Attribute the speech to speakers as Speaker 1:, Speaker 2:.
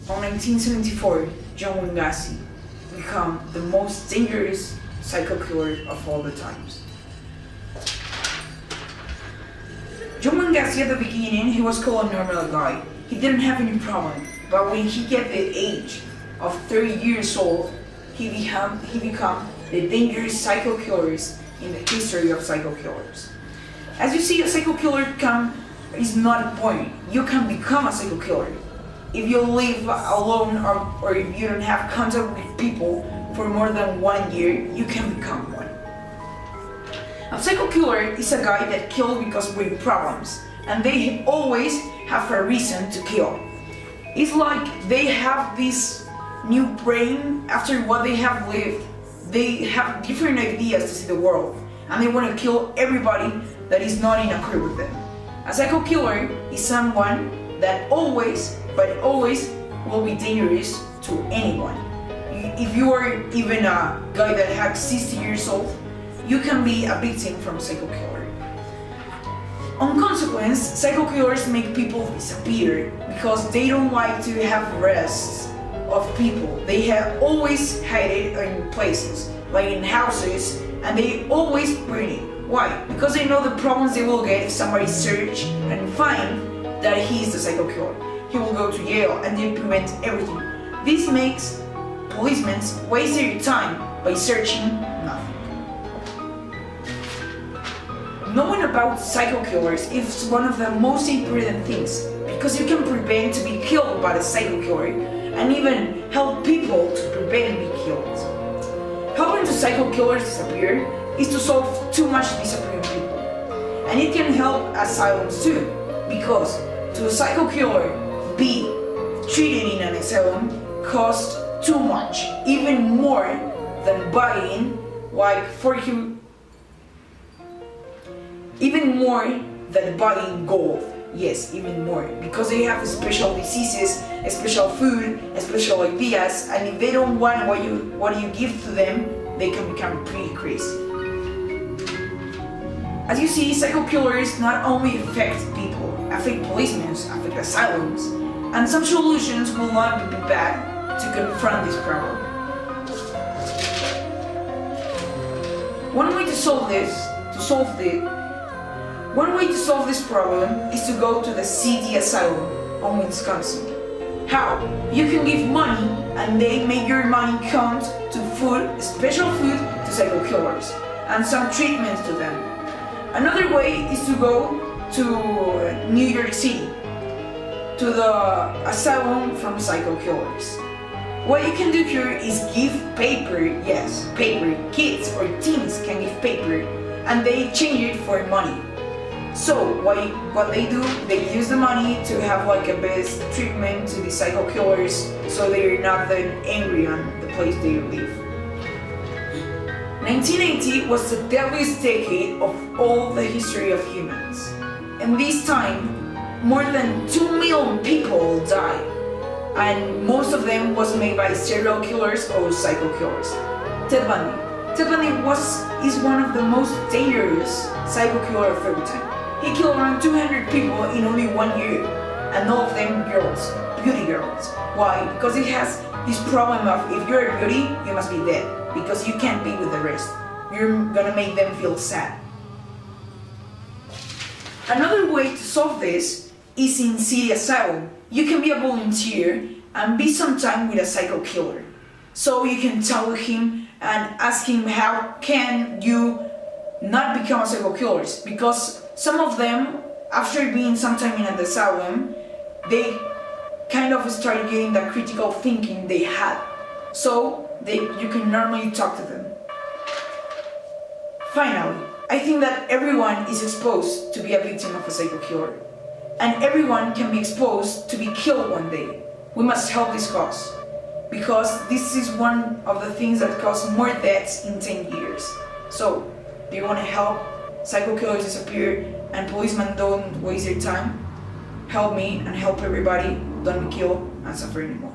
Speaker 1: On 1974, John Wayne became the most dangerous psycho killer of all the times. John Wayne at the beginning, he was called a normal guy. He didn't have any problem, but when he get the age of 30 years old, he become the dangerous psycho killers in the history of psycho killers. As you see, a psycho killer is not born. You can become a psycho killer. If you live alone or if you don't have contact with people for more than 1 year, you can become one. A psycho killer is a guy that kills because with problems, and they always have a reason to kill. It's like they have this new brain after what they have lived. They have different ideas to see the world, and they want to kill everybody that is not in accord with them. A psycho killer is someone that always will be dangerous to anyone. If you are even a guy that has 60 years old, you can be a victim from a psycho killer. On consequence, psycho killers make people disappear because they don't like to have rests of people. They have always hide it in places, like in houses, and they always burn it. Why? Because they know the problems they will get if somebody search and find that he is the psycho killer. He will go to jail and they prevent everything. This makes policemen waste their time by searching nothing. Knowing about psycho killers is one of the most important things because you can prevent to be killed by the psycho killer and even help people to prevent being killed. Helping the psycho killers disappear is to solve too much disappearing people. And it can help asylums too, because to a psycho killer be treated in an asylum costs too much, even more than buying, even more than buying gold. Yes, even more, because they have special diseases, special food, special ideas, and if they don't want what you give to them, they can become pretty crazy. As you see, psycho killers not only affect people, affect policemen, affect asylums, and some solutions will not be bad to confront this problem. One way to solve this problem is to go to the city asylum on Wisconsin. How? You can give money and they make your money count to food, special food to psycho killers, and some treatments to them. Another way is to go to New York City, to the asylum from psycho killers. What you can do here is give paper, yes, paper. Kids or teens can give paper and they change it for money. So what they do, they use the money to have like a best treatment to the psycho killers so they're not that angry on the place they live. 1980 was the deadliest decade of all the history of humans. And this time, more than 2 million people died, and most of them was made by serial killers or psycho killers. Ted Bundy. Ted Bundy is one of the most dangerous psycho killers of every time. He killed around 200 people in only 1 year, and all of them girls, beauty girls. Why? Because he has this problem of if you're a beauty, you must be dead, because you can't be with the rest. You're gonna make them feel sad. Another way to solve this is in city asylum. You can be a volunteer and be some time with a psycho killer. So you can talk with him and ask him how can you not become a psycho killer, because some of them, after being some time in an asylum, they kind of started getting that critical thinking they had. So you can normally talk to them. Finally, I think that everyone is exposed to be a victim of a psycho killer. And everyone can be exposed to be killed one day. We must help this cause, because this is one of the things that cause more deaths in 10 years. So, do you want to help psycho killers disappear and policemen don't waste their time? Help me and help everybody. Don't be killed and suffer anymore.